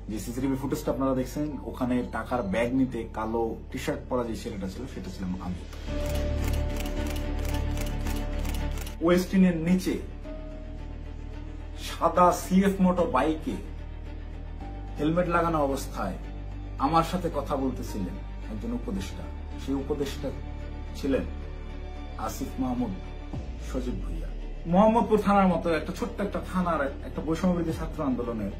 যে সিসিটিভি ফুটেজটা আপনারা দেখছেন, ওখানে টাকার ব্যাগ নিতে কালো টি শার্ট পরা যে ছেলেটা ছিল সেটা ছিলাম আমি। ওয়েস্টিনের নিচে সাদা সিএফ মোটর বাইকে হেলমেট লাগানো অবস্থায় আমার সাথে কথা বলতেছিলেন একজন উপদেষ্টা। সেই উপদেষ্টা ছিলেন আসিফ মাহমুদ সজীব ভুইয়া। মোহাম্মদপুর থানার মতো একটা ছোট্ট একটা থানার একটা বৈষম্যবিরোধী ছাত্র আন্দোলনের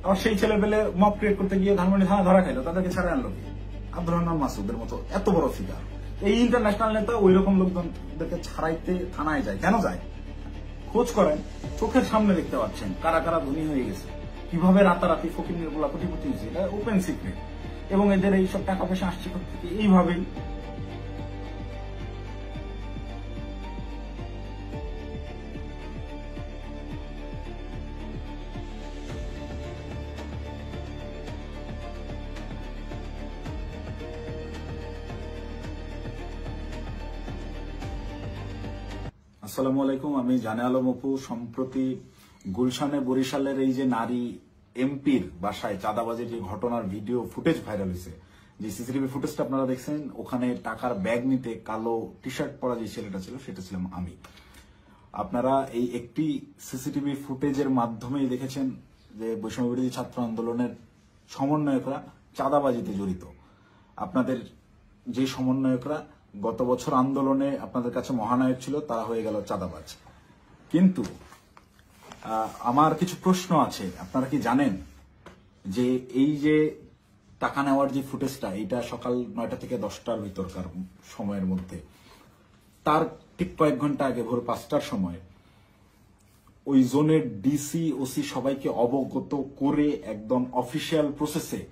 আবার সেই ছেলেপেলে মব ক্রিয়েট করতে গিয়ে ধানমন্ডি থানা ধরা খাইলো, তাদেরকে ছাড়ে আনলো কি? আব্দুর রহমান মাসুদের মতো এত বড় ফিগার, এই ইন্টারন্যাশনাল নেতা ওই রকম লোকজনদেরকে ছাড়াইতে থানায় যায়। কেন যায়? খোঁজ করেন, চোখের সামনে দেখতে পাচ্ছেন কারা কারা ধনী হয়ে গেছে, কিভাবে রাতারাতি ফকির গুলা কোটিপতি হয়েছে, এটা ওপেন সিক্রেট। এবং এদের এইসব টাকা পয়সা আসছে থেকে এইভাবেই। আসসালামু আলাইকুম, আমি জানে আলম অপু। সম্প্রতি গুলশানে বরিশালের এই যে নারী এমপির বাসায় চাঁদাবাজির যে ঘটনার ভিডিও ফুটেজ ভাইরাল হয়েছে, যে সিসিটিভি ফুটেজটা আপনারা দেখছেন, ওখানে টাকার ব্যাগ নিতে কালো টি শার্ট পরা যে ছেলেটা ছিল সেটা ছিলাম আমি। আপনারা এই একটি সিসিটিভি ফুটেজের মাধ্যমেই দেখেছেন যে বৈষম্যবিরোধী ছাত্র আন্দোলনের সমন্বয়করা চাঁদাবাজিতে জড়িত। আপনাদের যে সমন্বয়করা গত বছর আন্দোলনে আপনাদের কাছে মহানায়ক ছিল, তারা হয়ে গেল চাঁদাবাজ। কিন্তু আমার কিছু প্রশ্ন আছে। আপনারা কি জানেন যে এই যে টাকা নেওয়ার যে ফুটেজটা, এইটা সকাল 9টা থেকে 10টার ভিতরকার সময়ের মধ্যে, তার ঠিক কয়েক ঘন্টা আগে ভোর 5টার সময় ওই জোনের ডিসি ওসি সবাইকে অবগত করে একদম অফিসিয়াল প্রসেসে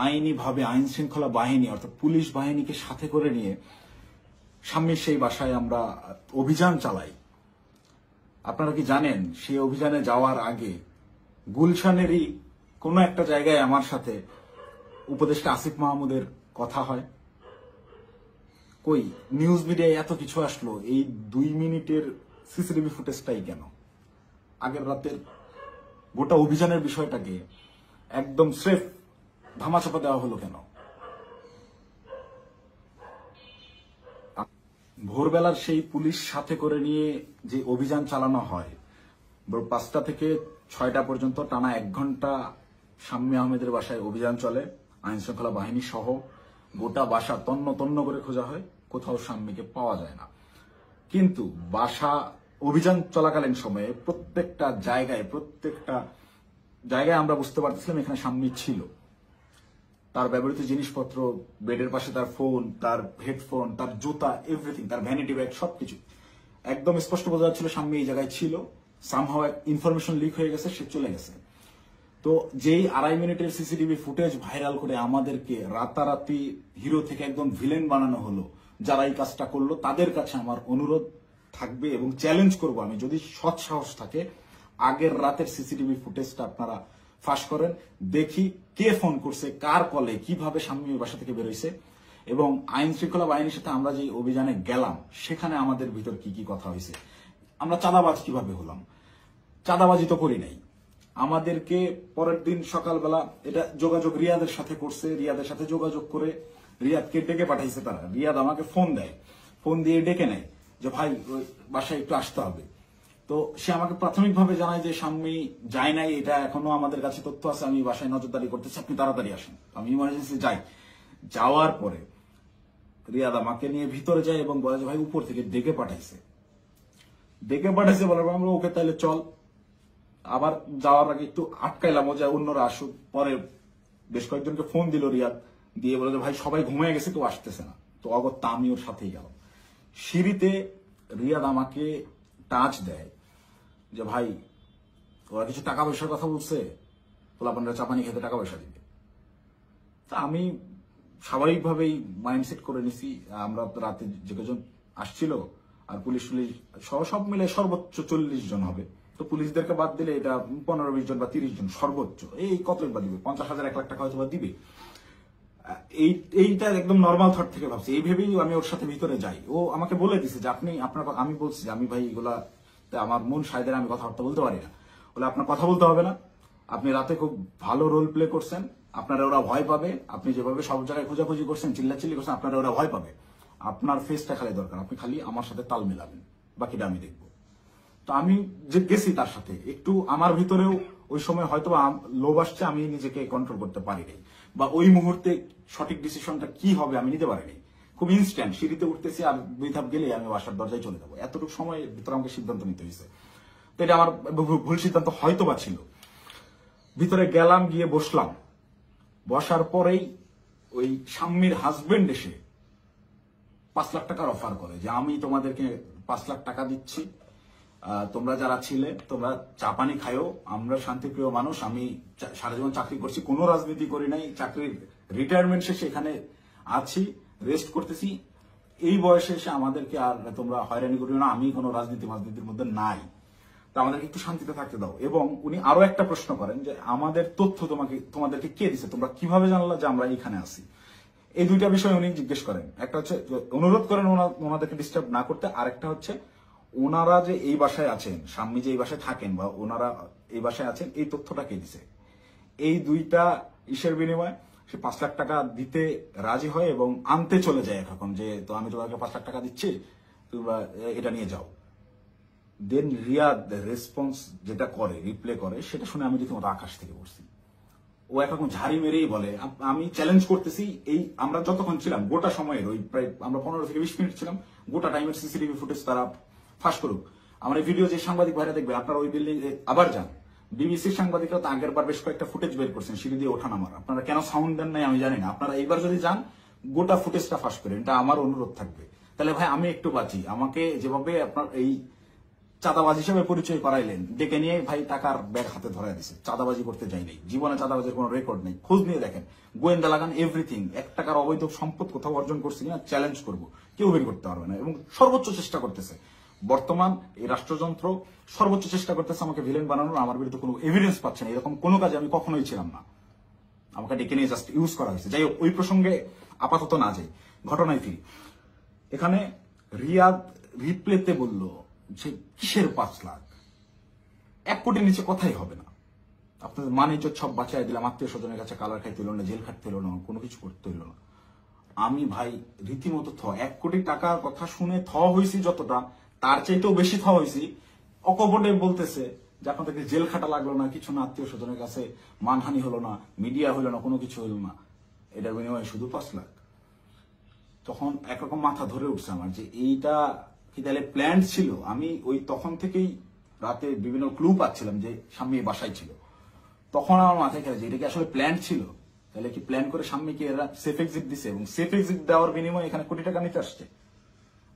আইনিভাবে আইন শৃঙ্খলা বাহিনী অর্থাৎ পুলিশ বাহিনীকে সাথে করে নিয়ে স্বামীর সেই বাসায় আমরা অভিযান চালাই। আপনারা কি জানেন সেই অভিযানে যাওয়ার আগে গুলশানেরই কোনো একটা জায়গায় আমার সাথে উপদেষ্টা আসিফ মাহমুদের কথা হয়? কই নিউজ মিডিয়ায় এত কিছু আসলো, এই 2 মিনিটের সিসিটিভি ফুটেজটাই কেন? আগের রাতের গোটা অভিযানের বিষয়টাকে একদম স্রেফ ধামাচাপা দেওয়া হলো কেন? ভোরবেলার সেই পুলিশ সাথে করে নিয়ে যে অভিযান চালানো হয়, 5টা থেকে 6টা পর্যন্ত টানা 1 ঘন্টা শাম্মী আহমেদের বাসায় অভিযান চলে, আইন শৃঙ্খলা বাহিনী সহ। গোটা বাসা তন্ন তন্ন করে খোঁজা হয়, কোথাও শাম্মীকে পাওয়া যায় না। কিন্তু বাসা অভিযান চলাকালীন সময়ে প্রত্যেকটা জায়গায় আমরা বুঝতে পারতেছিলাম এখানে শাম্মী ছিল। তার ব্যবহৃত জিনিসপত্র, বেডের পাশে তার ফোন, তার হেডফোন, তার জুতা, এভরিথিং, তার ভ্যানিটি ব্যাগ, সবকিছু একদম স্পষ্ট বোঝা যাচ্ছিল শাম্মী এই জায়গায় ছিল। সামহাও ইনফরমেশন লিক হয়ে গেছে, সে চলে গেছে। তো যেই 2.5 মিনিটের সিসিটিভি ফুটেজ ভাইরাল করে আমাদেরকে রাতারাতি হিরো থেকে একদম ভিলেন বানানো হলো, যারা এই কাজটা করলো তাদের কাছে আমার অনুরোধ থাকবে এবং চ্যালেঞ্জ করব আমি, যদি সৎ সাহস থাকে আগের রাতের সিসিটিভি ফুটেজটা আপনারা ফাঁস করেন, দেখি কে ফোন করছে, কার কলে, কিভাবে শাম্মীর বাসা থেকে বেরোইছে, এবং আইন শৃঙ্খলা বাহিনীর সাথে আমরা যে অভিযানে গেলাম সেখানে আমাদের ভিতর কি কি কথা হয়েছে। আমরা চাঁদাবাজ কিভাবে হলাম? চাঁদাবাজি তো করি নাই। আমাদেরকে পরের দিন সকালবেলা এটা যোগাযোগ রিয়াদের সাথে করছে, রিয়াদের সাথে যোগাযোগ করে রিয়াদকে ডেকে পাঠাইছে তারা। রিয়াদ আমাকে ফোন দেয়, ফোন দিয়ে ডেকে নেয় যে ভাই ওই বাসায় একটু আসতে হবে। তো সে আমাকে প্রাথমিকভাবে জানায় যে শাম্মী যায় নাই, এটা এখনো আমাদের কাছে তথ্য আছে, আমি বাসায় নজরদারি করতেছি, আপনি তাড়াতাড়ি আসেন। আমি ইমার্জেন্সি যাই। যাওয়ার পরে রিয়াদ আমাকে নিয়ে ভিতরে যায় এবং বলে যে ভাই উপর থেকে ডেকে পাঠাইছে বলার পর আমরা ওকে তাহলে চল। আবার যাওয়ার আগে একটু আটকাইলাম যে অন্যরা আসুক। পরে বেশ কয়েকজনকে ফোন দিল রিয়াদ, দিয়ে বলে যে ভাই সবাই ঘুমিয়ে গেছে, কেউ আসতেছে না। তো অগত্যা আমি ওর সাথেই গেলাম। সিঁড়িতে রিয়াদ আমাকে টাচ দেয় যে ভাই ওরা কিছু টাকা পয়সার কথা বলছে, পোলাপানরা চাপানি খেতে টাকা পয়সা দিবে। তা আমি স্বাভাবিকভাবেই মাইন্ডসেট করে নিছি, আমরা রাতে যে কজন আসছিল আর পুলিশ সব মিলে সর্বোচ্চ 40 জন হবে। তো পুলিশদেরকে বাদ দিলে এটা 15-20 জন বা 30 জন সর্বোচ্চ। এই কত বা দিবে, 50,000 1 লাখ টাকা হয়তো বা দিবে। এইটা একদম নর্মাল থট থেকে ভাবছি। এই ভেবেই আমি ওর সাথে ভিতরে যাই। ও আমাকে বলে দিছে যে আমি বলছি যে আমি ভাই এগুলা আমার মন সাইদের, আমি কথাবার্তা বলতে পারি না। বলে আপনার কথা বলতে হবে না, আপনি রাতে খুব ভালো রোল প্লে করছেন, আপনারা ওরা ভয় পাবে। আপনি যেভাবে সব জায়গায় খোঁজাখুঁজি করছেন, চিল্লাচিল্লি করছেন, আপনারা ওরা ভয় পাবে। আপনার ফেসটা খালি দরকার, আপনি খালি আমার সাথে তাল মেলাবেন, বাকিটা আমি দেখবো। তো আমি যে গেছি তার সাথে একটু আমার ভিতরেও ওই সময় হয়তো লোভ আসছে, আমি নিজেকে কন্ট্রোল করতে পারিনি, বা ওই মুহূর্তে সঠিক ডিসিশনটা কি হবে আমি নিতে পারিনি। খুব ইনস্ট্যান্ট সিঁড়িতে উঠতেছি আর 2 ধাপ গেলে আমি বাসার দরজায় চলে যাবো, এতটুকু সময়ের ভিতরে আমাকে সিদ্ধান্ত নিতে হয়েছে। তো এটা আমার ভুল সিদ্ধান্ত হয়তো বা ছিল। ভিতরে গেলাম, গিয়ে বসলাম। বসার পরেই ওই স্বামীর হাজবেন্ড এসে 5 লাখ টাকার অফার করে যে আমি তোমাদেরকে 5 লাখ টাকা দিচ্ছি, তোমরা যারা ছিলে তোমরা চা পানি খায়ও, আমরা শান্তিপ্রিয় মানুষ, আমি সারা জীবন চাকরি করছি, কোনো রাজনীতি করি নাই, চাকরির রিটায়ারমেন্ট শেষে এখানে আছি, রেস্ট করতেছি, এই বয়সে এসে আমাদেরকে আর তোমরা হয়রানি করিও না, আমি কোনো রাজনীতির মধ্যে নাই, তা আমাদেরকে একটু শান্তিতে থাকতে দাও। এবং উনি আরো একটা প্রশ্ন করেন যে আমাদের তথ্য তোমাদেরকে কে দিছে, তোমরা কিভাবে জানলা যে আমরা এখানে আছি। এই 2টা বিষয় উনি জিজ্ঞেস করেন। একটা হচ্ছে অনুরোধ করেন ওনাদেরকে ডিস্টার্ব না করতে, আরেকটা হচ্ছে ওনারা যে এই বাসায় আছেন, স্বামী যে এই বাসায় থাকেন বা ওনারা এই বাসায় আছেন, এই তথ্যটা কে দিছে। এই 2টা ইসের বিনিময়ে সে 5 লাখ টাকা দিতে রাজি হয় এবং আনতে চলে যায় এখন, যে তো আমি তোমাকে 5 লাখ টাকা দিচ্ছি, তোমরা এটা নিয়ে যাও। দেন রিয়াদ রেসপন্স যেটা করে, রিপ্লে করে, সেটা শুনে আমি রীতিমতো আকাশ থেকে পড়ছি। ও একরকম ঝাড়ি মেরেই বলে আমি চ্যালেঞ্জ করতেছি, এই আমরা যতক্ষণ ছিলাম গোটা সময়ের ওই প্রায় আমরা 15 থেকে 20 মিনিট ছিলাম, গোটা টাইমের সিসিটিভি ফুটেজ তারা ফাঁস করুক। আমার এই ভিডিও যে সাংবাদিক ভাইরা দেখবে, আপনারা ওই বিল্ডিং আবার যান, বিবিসির সাংবাদিকরা তো আগের বার বেশ কয়েকটা ফুটেজ বের করছেন সিঁড়ি দিয়ে ওঠা নামার, আপনারা কেন সাউন্ড দেন নাই আমি জানি না। আপনারা এইবার যদি যান গোটা ফুটেজটা ফাঁস করেন, এটা আমার অনুরোধ থাকবে। তাহলে ভাই আমি একটু বাঁচি। আমাকে যেভাবে আপনার এই চাঁদাবাজ হিসেবে পরিচয় করাইলেন, ডেকে নিয়ে ভাই টাকার ব্যাগ হাতে ধরাই দিছে, চাঁদাবাজি করতে যাই নাই, জীবনে চাঁদাবাজির কোনো রেকর্ড নেই, খোঁজ নিয়ে দেখেন, গোয়েন্দা লাগান, এভরিথিং। 1 টাকার অবৈধ সম্পদ কোথাও অর্জন করছি কিনা চ্যালেঞ্জ করবো, কেউ বের করতে পারবে না। এবং সর্বোচ্চ চেষ্টা করতেছে বর্তমান এই রাষ্ট্রযন্ত্র, সর্বোচ্চ চেষ্টা করতেছে আমাকে ভিলেন বানানোর। আমার বিরুদ্ধে কোনো এভিডেন্স পাচ্ছে না, এরকম কোনো কাজে আমি কখনোই ছিলাম না, আমাকে ডেকে নিয়ে জাস্ট ইউজ করা হয়েছে। যাই হোক, ওই প্রসঙ্গে আপাতত না যাই, ঘটনায় ফিরি। এখানে রিয়াদ রিপ্লেতে বলল যে কিসের 5 লাখ, 1 কোটির নিচে কথাই হবে না, আপনাদের মানে সব বাঁচাই দিলাম, আত্মীয় স্বজনের কাছে কালার খাইতে হইল না, জেল খাটতে হইল না, কোনো কিছু করতে হইল না। আমি ভাই রীতিমতো 1 কোটি টাকার কথা শুনে হয়েছি যতটা, তার চাইতেও বেশি হয়েছি। অকপটে বলতেছে যে আপনাদেরকে জেল খাটা লাগলো না, কিছু না, আত্মীয় স্বজনের কাছে মানহানি হলো না, মিডিয়া হইলো না, কোনো কিছু হইল না, এটার বিনিময়ে শুধু 5 লাখ। তখন একরকম মাথা ধরে উঠছে আমার যে এইটা কি তাহলে প্ল্যান ছিল। আমি ওই তখন থেকেই রাতে বিভিন্ন ক্লু পাচ্ছিলাম যে স্বামী বাসায় ছিল, তখন আমার মাথায় খেলে যে এটা কি আসলে প্ল্যান ছিল। তাহলে কি প্ল্যান করে স্বামীকে এরা সেফ এক্সিট দিছে, এবং সেফ এক্সিট দেওয়ার বিনিময়ে এখানে কোটি টাকা নিতে আসছে।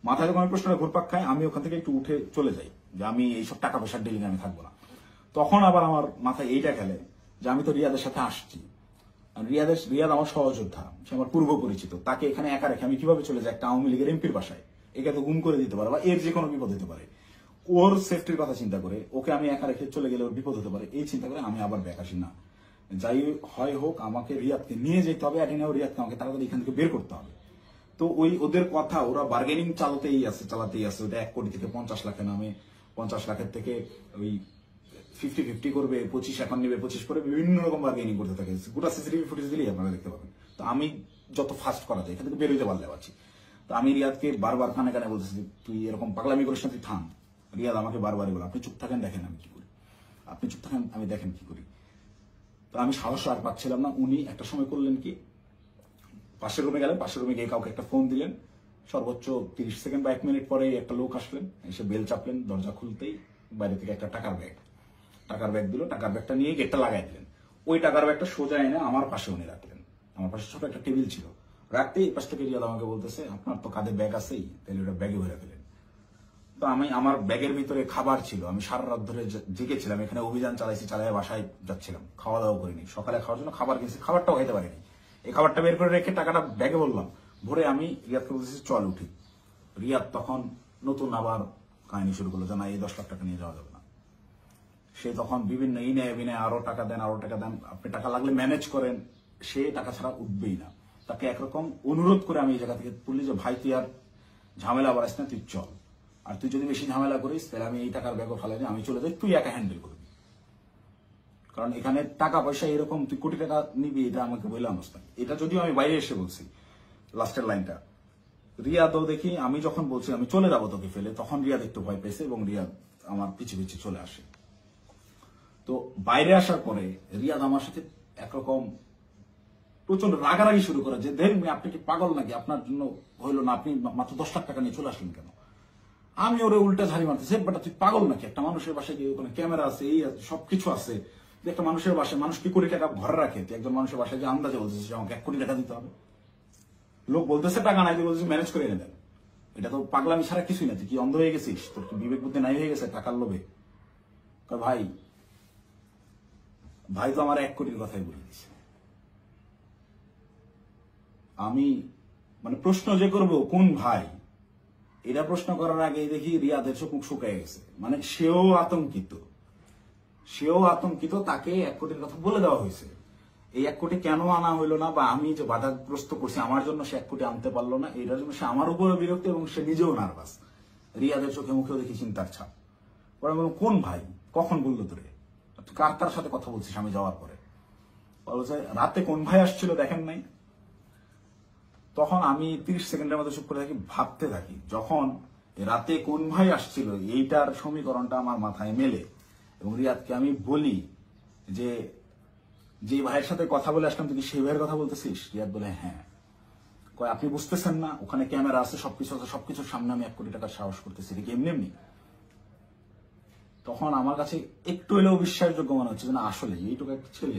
মাথায় যখন প্রশ্নটা ঘুরপাক খায়, আমি ওখান থেকে একটু উঠে চলে যাই যে আমি এইসব টাকা পয়সার ডিলিং আমি থাকবো না। তখন আবার আমার মাথায় এইটা খেলে যে আমি তো রিয়াদের সাথে আসছি, রিয়াদ আমার সহযোদ্ধা, সে আমার পূর্ব পরিচিত, তাকে এখানে একা রেখে আমি কিভাবে চলে যাই একটা আওয়ামী লীগের এমপির বাসায়? একে তো গুম করে দিতে পারে বা এর যে কোনো বিপদ হতে পারে। ওর সেফটির কথা চিন্তা করে ওকে আমি একা রেখে চলে গেলে ওর বিপদ হতে পারে, এই চিন্তা করে আমি আবার ব্যাক আসি না। যাই হয় হোক, আমাকে রিয়াদকে নিয়ে যেতে হবে, অ্যাটেনেও রিয়াদকে আমাকে তাড়াতাড়ি এখান থেকে বের করতে হবে। তো ওই ওদের কথা, ওরা বার্গেনিং চালাতেই আছে। ওটা 1 কোটি থেকে 50 লাখে নামে, 50 লাখের থেকে ওই 50-50 করবে, 25 এখন নেবে, 25 করে বিভিন্ন রকম বার্গেনিং করতে থাকে। গোটা সিসিটিভি ফুটেজ দিলেই আপনারা দেখতে পাবেন। তো আমি যত ফাস্ট করা যায় এখান থেকে বেরোতে পারলে পারছি। তো আমি রিয়াদকে বারবার কানে কানে বলতেছি তুই এরকম পাগলামি করিস না, তুই থাম। রিয়াদ আমাকে বারবারই বলে আপনি চুপ থাকেন, দেখেন আমি কি করি, আপনি চুপ থাকেন, আমি দেখেন কি করি। তো আমি সাহস আর পাচ্ছিলাম না। উনি একটা সময় করলেন কি, পাশের রুমে গেলেন, পাশের রুমে গিয়ে কাউকে একটা ফোন দিলেন, সর্বোচ্চ 30 সেকেন্ড বা 1 মিনিট পরে একটা লোক আসলেন, এসে বেল চাপলেন, দরজা খুলতেই বাইরে থেকে একটা টাকার ব্যাগ দিল, টাকার ব্যাগটা নিয়ে গেটটা লাগাই দিলেন। ওই টাকার ব্যাগটা সোজা এনে আমার পাশে উনি রাখলেন, আমার পাশে ছোট একটা টেবিল ছিল, রাখতেই এই পাশ থেকে রিয়াদ আমাকে বলতেছে আপনার তো কাঁধে ব্যাগ আছেই, তাহলে ওটা ব্যাগে ভরে ফেলেন। তো আমার ব্যাগের ভিতরে খাবার ছিল, আমি সারা রাত ধরে জেগেছিলাম, এখানে অভিযান চালাই বাসায় যাচ্ছিলাম, খাওয়া দাওয়া করিনি, সকালে খাওয়ার জন্য খাবার কিনছি, খাবারটাও খাইতে পারিনি। এই খাবারটা বের করে রেখে টাকাটা ব্যাগে বললাম ভরে আমি রিয়াদকে বলতেছি চল উঠি। রিয়াদ তখন নতুন আবার কাহিনী শুরু করলো যে না, এই 10 লাখ টাকা নিয়ে যাওয়া যাবে না। সে তখন বিভিন্ন ইনে বিনে আরো টাকা দেন, আপনি টাকা লাগলে ম্যানেজ করেন, সে টাকা ছাড়া উঠবেই না। তাকে একরকম অনুরোধ করে আমি এই জায়গা থেকে তুলি যে ভাই তুই আর ঝামেলা বাড়াইস না, তুই চল, আর তুই যদি বেশি ঝামেলা করিস তাহলে আমি এই টাকার ব্যাগও ফেলাই আমি চলে যাই, তুই একা হ্যান্ডেল করবি। কারণ এখানে টাকা পয়সা এরকম তুই কোটি টাকা নিবি এটা আমাকে বলে আনস না। এটা যদিও আমি বাইরে এসে বলছি লাস্টের লাইনটা। রিয়াদও দেখি আমি যখন বলছি আমি চলে যাবো তোকে ফেলে, তখন রিয়াদ একটু ভয় পেয়েছে এবং রিয়াদ আমার পিছে পিছে চলে আসে। তো বাইরে আসার পরে রিয়াদ আমার সাথে একরকম প্রচন্ড রাগারাগি শুরু করে যে দেখুন আপনি কি পাগল নাকি, আপনার জন্য হইলো না, আপনি মাত্র 10 লাখ টাকা নিয়ে চলে আসলেন কেন। আমি ওরে উল্টা ঝাড়ি মারতেছি, বেটা তুই পাগল নাকি, একটা মানুষের বাসায় গিয়ে ওখানে ক্যামেরা আছে, এই সবকিছু আছে, একটা মানুষের বাসায় মানুষ কি কোটি টাকা ঘরে রাখে, তুই একজন মানুষের বাসায় যে আন্দাজে বলতেছিস আমাকে 1 কোটি টাকা দিতে হবে। লোক বলতেছে টাকা নাই, তুই বলতেছিস ম্যানেজ করে এনে দেন। এটা তো পাগলামি ছাড়া কিছুই না। তুই কি অন্ধ হয়ে গেছিস, তোর কি বিবেক বুদ্ধি নাই হয়ে গেছে টাকার লোভে। ভাই ভাই তো আমার 1 কোটির কথাই বলে দিছে। আমি মানে প্রশ্ন যে করব কোন ভাই, এটা প্রশ্ন করার আগে দেখি রিয়াদের চোখ মুখ শুকায় গেছে। মানে সেও আতঙ্কিত, তাকে 1 কোটির কথা বলে দেওয়া হয়েছে। এই 1 কোটি কেন আনা হইলো না, বা আমি যে বাধাগ্রস্ত করছি আমার জন্য সে 1 কোটি আনতে পারলো না, এটার জন্য সে আমার উপরে বিরক্ত এবং সে নিজেও নার্ভাস। রিয়াদের চোখে মুখেও দেখি চিন্তার ছাপ। পরে বললাম কোন ভাই, কখন বললো তোরে, কার সাথে কথা বলছিস আমি যাওয়ার পরে। বলছে রাতে কোন ভাই আসছিল দেখেন নাই। তখন আমি 30 সেকেন্ডের মতো চুপ করে থাকি, ভাবতে থাকি। যখন রাতে কোন ভাই আসছিল এইটার সমীকরণটা আমার মাথায় মেলে এবং রিয়াদকে আমি বলি যে যে ভাইয়ের সাথে কথা বলে আসলাম তুই কি সেই ভাইয়ের কথা বলতেছিস। রিয়াদ বলে হ্যাঁ। কয় আপনি বুঝতেছেন না, ওখানে ক্যামেরা আছে, সবকিছু আছে, সবকিছুর সামনে আমি 1 কোটি টাকার সাহস করতেছি, এটা কি এমনি এমনি। তখন আমার কাছে একটু হলেও বিশ্বাসযোগ্য মনে হচ্ছে না আসলে এইটুকু একটা ছেলে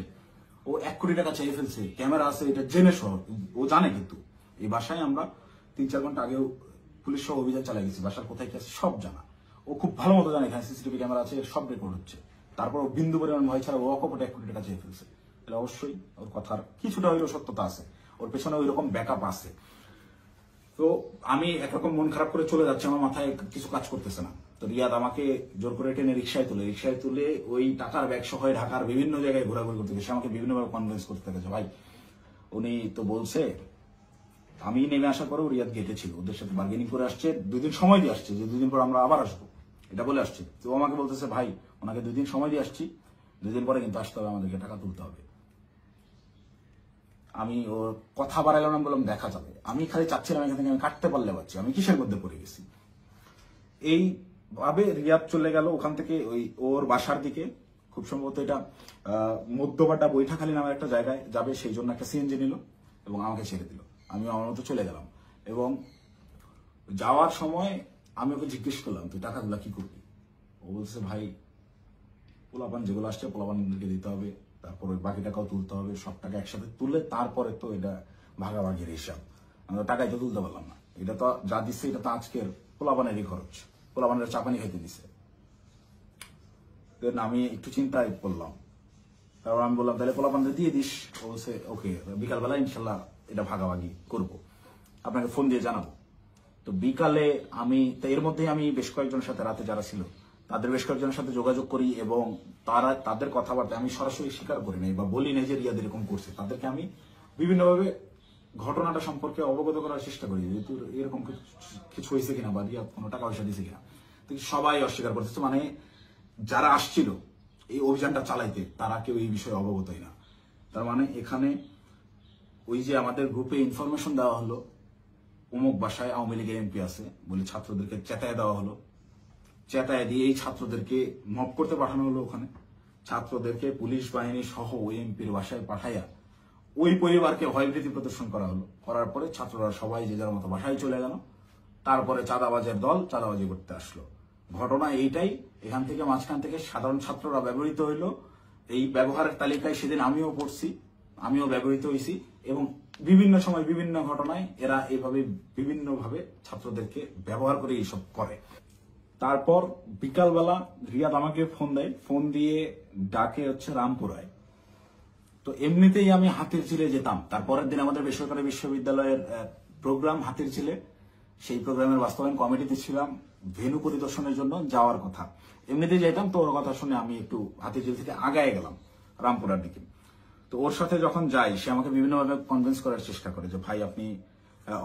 ও 1 কোটি টাকা চেয়ে ফেলছে, ক্যামেরা আছে এটা জেনে সহ ও জানে। কিন্তু এই বাসায় আমরা 3-4 ঘন্টা আগেও পুলিশ সহ অভিযান চালাই গেছি, বাসার কোথায় কি আছে সব জানা। ও খুব ভালো মতো জানে এখানে সিসিটিভি ক্যামেরা আছে, সব রেকর্ড হচ্ছে। তারপর ও বিন্দু পরিমাণ ভয় ছাড়া ও অকপটে 1 কোটি টাকা চেয়ে ফেলছে। এটা অবশ্যই ওর কথার কিছুটা হইলেও সত্যতা আছে, ওর পেছনে ওই রকম ব্যাকআপ আছে। তো আমি একরকম মন খারাপ করে চলে যাচ্ছি, আমার মাথায় কিছু কাজ করতেছে না। তো রিয়াদ আমাকে জোর করে টেনে রিক্সায় তুলে ওই টাকার ব্যাগ সহ ঢাকার বিভিন্ন জায়গায় ঘোরাঘুরি করতে গেছে। আমাকে বিভিন্নভাবে কনভিন্স করতে গেছে, ভাই উনি তো বলছে। আমি নেমে আসার পরেও রিয়াদ গেটে ছিল, ওদের সাথে বার্গেনিং করে আসছে, 2 দিন সময় দিয়ে আসছে যে 2 দিন পর আমরা আবার আসবো, এটা বলে আসছে। তো আমাকে বলতেছে ভাই ওনাকে 2 দিন সময় দিয়ে আসছি, 2 দিন পরে কিন্তু আসতে হবে, আমাদেরকে টাকা তুলতে হবে। আমি ওর কথা বাড়াইলাম না, বললাম দেখা যাবে। আমি খালি চাচ্ছিলাম এখান থেকে আমি কাটতে পারলে পারছি, আমি কিসের মধ্যে পড়ে গেছি। এই ভাবে রিয়াদ চলে গেল ওখান থেকে ওই ওর বাসার দিকে। খুব সম্ভবত এটা মধ্যবাটা বৈঠাখালী নামের একটা জায়গায় যাবে, সেই জন্য একটা সিএনজি নিল এবং আমাকে ছেড়ে দিল। আমি আমার মতো চলে গেলাম এবং যাওয়ার সময় আমি ওকে জিজ্ঞেস করলাম তুই টাকাগুলা কি করবি। ও বলছে ভাই পোলাপান যেগুলো আসছে পোলাপানদেরকে দিতে হবে, তারপর ওই বাকি টাকাও তুলতে হবে, সব টাকা একসাথে তুলে তারপরে তো এটা ভাগাভাগির হিসাব। আমরা টাকাই তো তুলতে পারলাম না, এটা তো যা দিচ্ছে এটা তো আজকের পোলাপানেরই খরচ, পোলাপানের চাপানি খাইতে দিছে। আমি একটু চিন্তায় পড়লাম, তারপর আমি বললাম তাহলে পোলাপানদের দিয়ে দিস। ও বলছে ওকে, বিকালবেলা ইনশাল্লাহ এটা ভাগাভাগি করব, আপনাকে ফোন দিয়ে জানাবো। তো বিকালে আমি এর মধ্যেই আমি বেশ কয়েকজনের সাথে রাতে যারা ছিল তাদের বেশ কয়েকজনের সাথে যোগাযোগ করি এবং তাদের কথাবার্তা আমি সরাসরি স্বীকার করি নাই বা বলি নাই যে রিয়াদ এরকম করছে। তাদেরকে আমি বিভিন্নভাবে ঘটনাটা সম্পর্কে অবগত করার চেষ্টা করি, যেহেতু এরকম কিছু হয়েছে কিনা বা রিয়াদ কোনো টাকা পয়সা দিয়েছে কিনা। তো সবাই অস্বীকার করতেছে, মানে যারা আসছিল এই অভিযানটা চালাইতে তারা কেউ এই বিষয়ে অবগতই না। তার মানে এখানে ওই যে আমাদের গ্রুপে ইনফরমেশন দেওয়া হলো অমুক বাসায় আওয়ামী লীগের এমপি আছে বলে ছাত্রদেরকে চেতায় দেওয়া হলো, চেতায় দিয়ে এই ছাত্রদেরকে মব করতে পাঠানো হলো। ওখানে ছাত্রদেরকে পুলিশ বাহিনী সহ ওই এমপির বাসায় পাঠাইয়া ওই পরিবারকে ভয়ভীতি প্রদর্শন করা হলো। করার পরে ছাত্ররা সবাই যে যার মতো বাসায় চলে গেল। তারপরে চাঁদাবাজের দল চাঁদাবাজি করতে আসলো। ঘটনা এইটাই। এখান থেকে মাঝখান থেকে সাধারণ ছাত্ররা ব্যবহৃত হইল। এই ব্যবহারের তালিকায় সেদিন আমিও পড়ছি, আমিও ব্যবহৃত হয়েছি এবং বিভিন্ন সময় বিভিন্ন ঘটনায় এরা এইভাবে বিভিন্নভাবে ছাত্রদেরকে ব্যবহার করে এইসব করে। তারপর বিকালবেলা রিয়াদ আমাকে ফোন দেয়, ফোন দিয়ে ডাকে হচ্ছে রামপুরায়। তো এমনিতেই আমি হাতিরঝিলে যেতাম, তারপরের দিন আমাদের বেসরকারি বিশ্ববিদ্যালয়ের প্রোগ্রাম হাতিরঝিলে, সেই প্রোগ্রামের বাস্তবায়ন কমিটিতে ছিলাম, ভেন্যু পরিদর্শনের জন্য যাওয়ার কথা। এমনিতেই যাইতাম, তো ওর কথা শুনে আমি একটু হাতিরঝিল থেকে আগায় গেলাম রামপুরার দিকে। তো ওর সাথে যখন যাই সে আমাকে বিভিন্নভাবে কনভিন্স করার চেষ্টা করে যে ভাই আপনি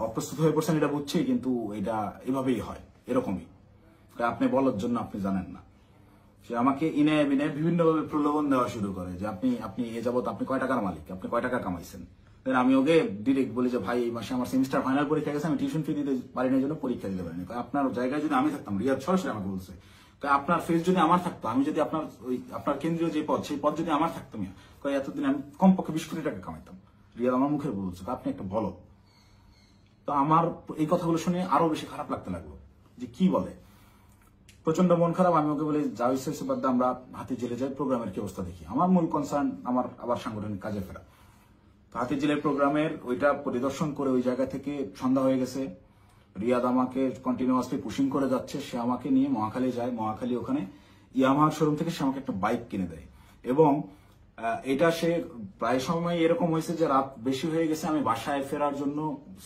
অপ্রস্তুত হয়ে পড়ছেন এটা বুঝছি, কিন্তু এটা এভাবেই হয়, এরকমই আপনি বলার জন্য আপনি জানেন না। সে আমাকে ইনে বিনে বিভিন্নভাবে প্রলোভন দেওয়া শুরু করে যে আপনি এ যাবত আপনি কয় টাকার মালিক, আপনি কয় টাকা কামাইছেন। দেন আমি ওকে ডিরেক্ট বলি যে ভাই এই মাসে আমার সেমিস্টার ফাইনাল পরীক্ষা গেছে, আমি টিউশন ফি দিতে পারি না, জন্য পরীক্ষা দিতে পারিনি। আপনার জায়গায় যদি আমি থাকতাম, রিয়াদ সরাসরি আমাকে বলছে, আপনার ফেস যদি আমার থাকতো, আমি যদি আপনার কেন্দ্রীয় যে পদ, সেই পদ যদি আমার থাকতো, এতদিন আমি কমপক্ষে 20 কোটি টাকা কামাইতাম। রিয়াদ আমার মুখে বলছে আপনি একটা বলো। তো আমার এই কথাগুলো শুনে আরো বেশি খারাপ লাগতে লাগলো যে কি বলে। প্রচন্ড মন খারাপ। আমি ওকে বলি যা হয়েছে বাদ, আমরা হাতি জেলে যাই, প্রোগ্রামের কি অবস্থা দেখি। আমার মূল কনসার্ন আমার আবার সাংগঠনিক কাজে ফেরা। তো হাতি জেলের প্রোগ্রামের ওইটা পরিদর্শন করে ওই জায়গা থেকে সন্ধ্যা হয়ে গেছে। রিয়াদ আমাকে কন্টিনিউয়াসলি পুশিং করে যাচ্ছে। সে আমাকে নিয়ে মহাখালী যায়। মহাখালী ওখানে ইয়ামাহার শোরুম থেকে সে আমাকে একটা বাইক কিনে দেয়। এবং এটা সে প্রায় সময় এরকম হয়েছে যে রাত বেশি হয়ে গেছে, আমি বাসায় ফেরার জন্য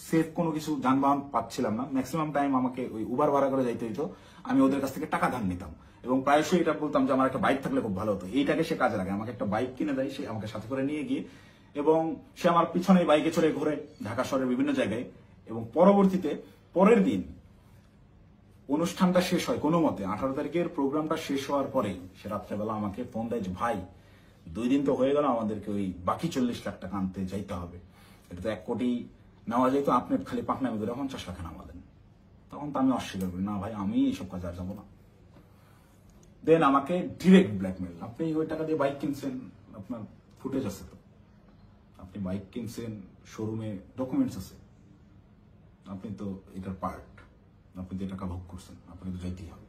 সেফ কোনো কিছু যানবাহন পাচ্ছিলাম না। ম্যাক্সিমাম টাইম আমাকে ওই উবার ভাড়া করে যাইতে হইতো। আমি ওদের কাছ থেকে টাকা ধার নিতাম এবং প্রায়শই এটা বলতাম যে আমার একটা বাইক থাকলে খুব ভালো হতো। এইটাকে সে কাজে লাগে, আমাকে একটা বাইক কিনে দেয় সে, আমাকে সাথে করে নিয়ে গিয়ে, এবং সে আমার পিছনে বাইকে চড়ে ঘুরে ঢাকা শহরের বিভিন্ন জায়গায়। এবং পরবর্তীতে পরের দিন অনুষ্ঠানটা শেষ হয় কোনো মতে, 18 তারিখের প্রোগ্রামটা শেষ হওয়ার পরে সে রাত্রেবেলা আমাকে ফোন দেয় যে ভাই 2 দিন তো হয়ে গেল, আমাদেরকে ওই বাকি 40 লাখ টাকা আনতে যাইতে হবে। এটা তো 1 কোটি নেওয়া যেত, আপনি খালি পাকনামি করে 50 লাখ নামা দেন। তখন তো আমি অস্বীকার করি, না ভাই আমি এইসব কাজে আর যাবো না। দেন আমাকে ডিরেক্ট ব্ল্যাকমেল, আপনি ওই টাকা দিয়ে বাইক কিনছেন, আপনার ফুটেজ আছে তো, আপনি বাইক কিনছেন, শোরুমে ডকুমেন্টস আছে, আপনি তো এটার পার্ট, আপনি যে টাকা ভোগ করছেন, আপনাকে তো যাইতেই হবে।